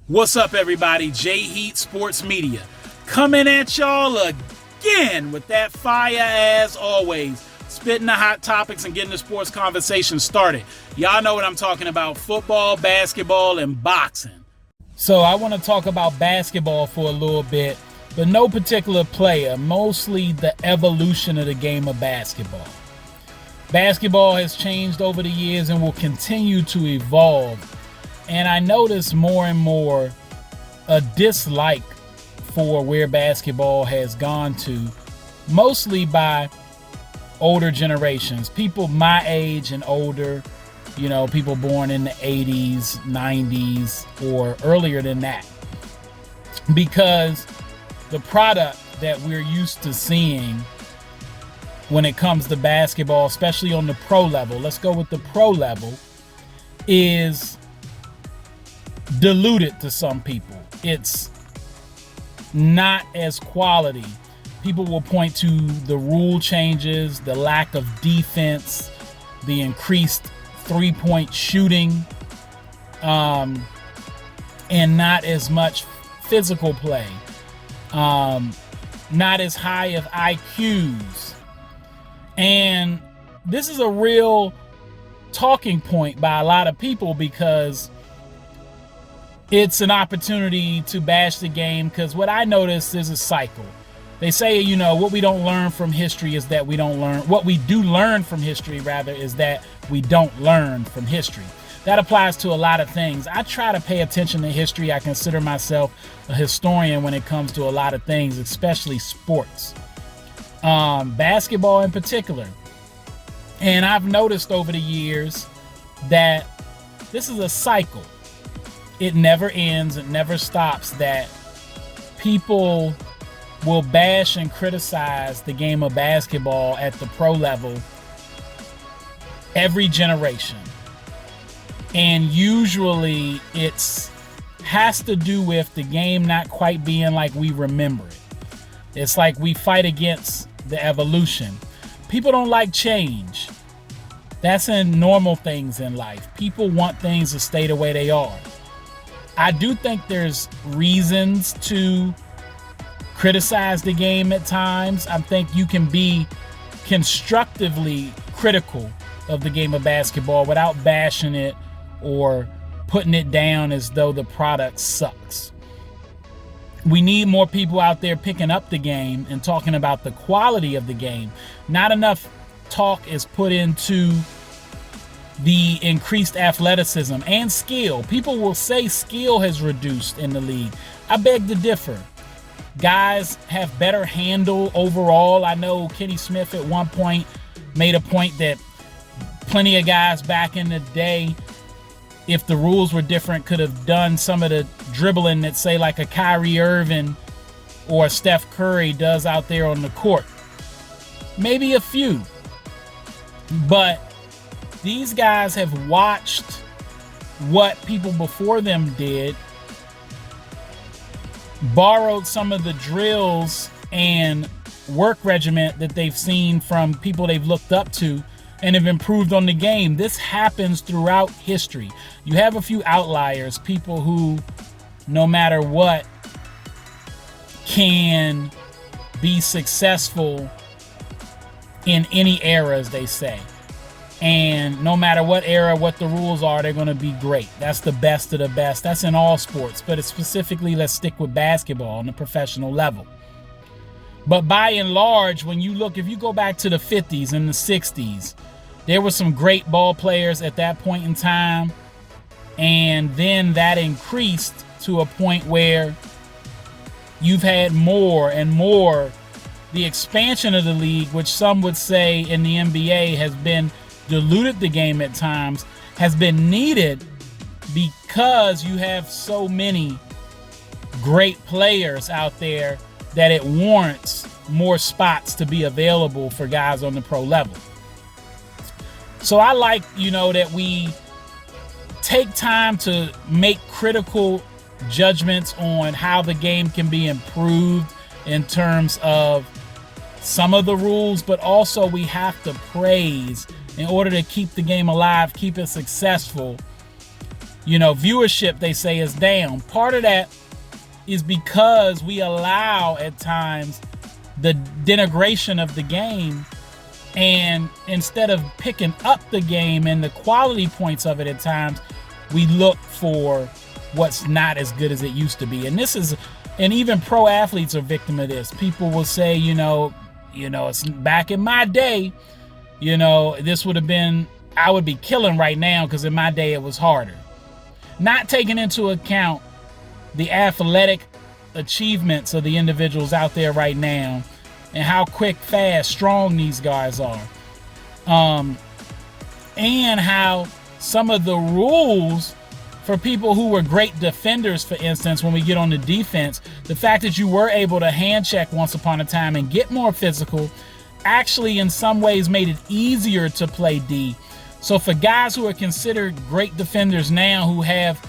What's up, everybody? J Heat Sports Media coming at y'all again with that fire as always. Spitting the hot topics and getting the sports conversation started. Y'all know what I'm talking about: football, basketball, and boxing. So I want to talk about basketball for a little bit, but no particular player, mostly the evolution of the game of basketball. Basketball has changed over the years and will continue to evolve. And I notice more and more a dislike for where basketball has gone to, mostly by older generations, people my age and older, people born in the 80s, 90s, or earlier than that. Because the product that we're used to seeing when it comes to basketball, especially on the pro level, let's go with the pro level, is diluted to some people. It's not as quality. People will point to the rule changes, the lack of defense, the increased three-point shooting, and not as much physical play, not as high of IQs. And this is a real talking point by a lot of people because it's an opportunity to bash the game, because what I notice is a cycle. They say, what we don't learn from history is that we don't learn. What we do learn from history, rather, is that we don't learn from history. That applies to a lot of things. I try to pay attention to history. I consider myself a historian when it comes to a lot of things, especially sports. Basketball in particular. And I've noticed over the years that this is a cycle. It never ends, it never stops, that people will bash and criticize the game of basketball at the pro level every generation. And usually it's has to do with the game not quite being like we remember it. It's like we fight against the evolution. People don't like change. That's in normal things in life. People want things to stay the way they are. I do think there's reasons to criticize the game at times. I think you can be constructively critical of the game of basketball without bashing it or putting it down as though the product sucks. We need more people out there picking up the game and talking about the quality of the game. Not enough talk is put into the increased athleticism and skill. People will say skill has reduced in the league. I beg to differ. Guys have better handle overall. I know Kenny Smith at one point made a point that plenty of guys back in the day, if the rules were different, could have done some of the dribbling that, say, like a Kyrie Irving or Steph Curry does out there on the court. Maybe a few. But these guys have watched what people before them did, borrowed some of the drills and work regimen that they've seen from people they've looked up to, and have improved on the game. This happens throughout history. You have a few outliers, people who, no matter what, can be successful in any era, as they say. And no matter what era, what the rules are, they're going to be great. That's the best of the best. That's in all sports. But it's specifically, let's stick with basketball on the professional level. But by and large, when you look, if you go back to the 50s and the 60s, there were some great ball players at that point in time. And then that increased to a point where you've had more and more. The expansion of the league, which some would say in the NBA has been diluted the game at times, has been needed because you have so many great players out there that it warrants more spots to be available for guys on the pro level. So I like, that we take time to make critical judgments on how the game can be improved in terms of some of the rules, but also we have to praise, in order to keep the game alive, keep it successful, viewership, they say, is down. Part of that is because we allow at times the denigration of the game, and instead of picking up the game and the quality points of it at times, we look for what's not as good as it used to be. And even pro athletes are victim of this. People will say, it's back in my day, this would have been, I would be killing right now because in my day it was harder. Not taking into account the athletic achievements of the individuals out there right now and how quick, fast, strong these guys are. And how some of the rules for people who were great defenders, for instance, when we get on the defense, the fact that you were able to hand check once upon a time and get more physical actually in some ways made it easier to play D. So for guys who are considered great defenders now, who have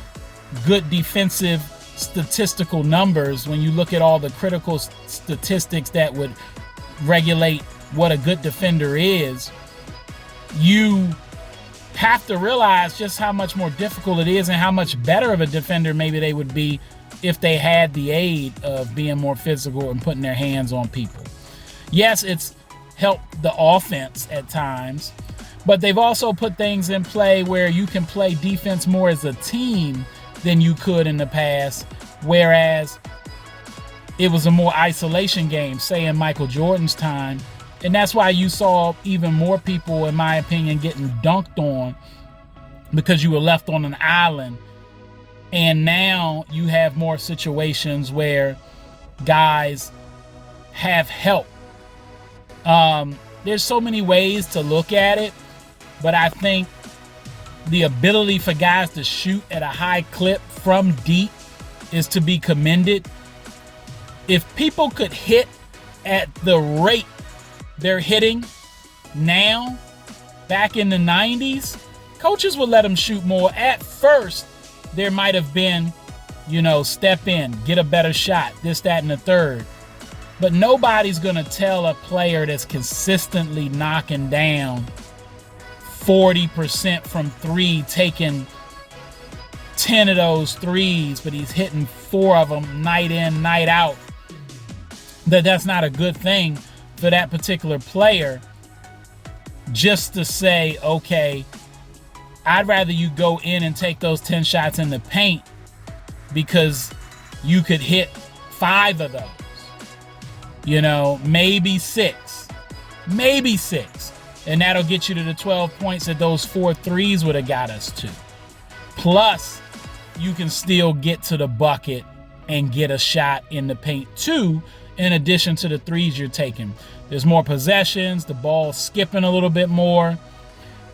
good defensive statistical numbers, when you look at all the critical statistics that would regulate what a good defender is, you have to realize just how much more difficult it is and how much better of a defender maybe they would be if they had the aid of being more physical and putting their hands on people. Yes, it's helped the offense at times, but they've also put things in play where you can play defense more as a team than you could in the past, whereas it was a more isolation game, say in Michael Jordan's time. And that's why you saw even more people, in my opinion, getting dunked on because you were left on an island. And now you have more situations where guys have help. There's so many ways to look at it, but I think the ability for guys to shoot at a high clip from deep is to be commended. If people could hit at the rate they're hitting now, back in the 90s, coaches would let them shoot more. At first, there might have been, step in, get a better shot, this, that, and the third. But nobody's going to tell a player that's consistently knocking down 40% from three, taking 10 of those threes, but he's hitting 4 of them night in, night out, that's not a good thing for that particular player. Just to say, okay, I'd rather you go in and take those 10 shots in the paint because you could hit 5 of those, maybe 6, and that'll get you to the 12 points that those 4 threes would have got us to. Plus, you can still get to the bucket and get a shot in the paint too, in addition to the threes you're taking. There's more possessions, the ball's skipping a little bit more.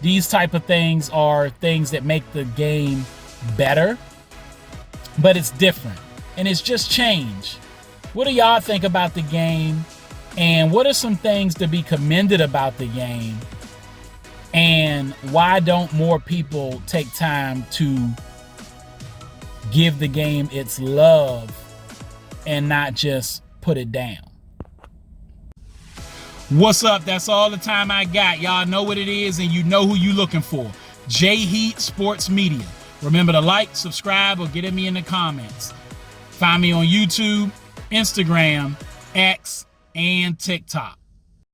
These type of things are things that make the game better, but it's different, and it's just change. What do y'all think about the game, and what are some things to be commended about the game, and why don't more people take time to give the game its love and not just put it down? What's up? That's all the time I got. Y'all know what it is, and you know who you looking for. J Heat Sports Media. Remember to like, subscribe, or get at me in the comments. Find me on YouTube, Instagram, X, and TikTok.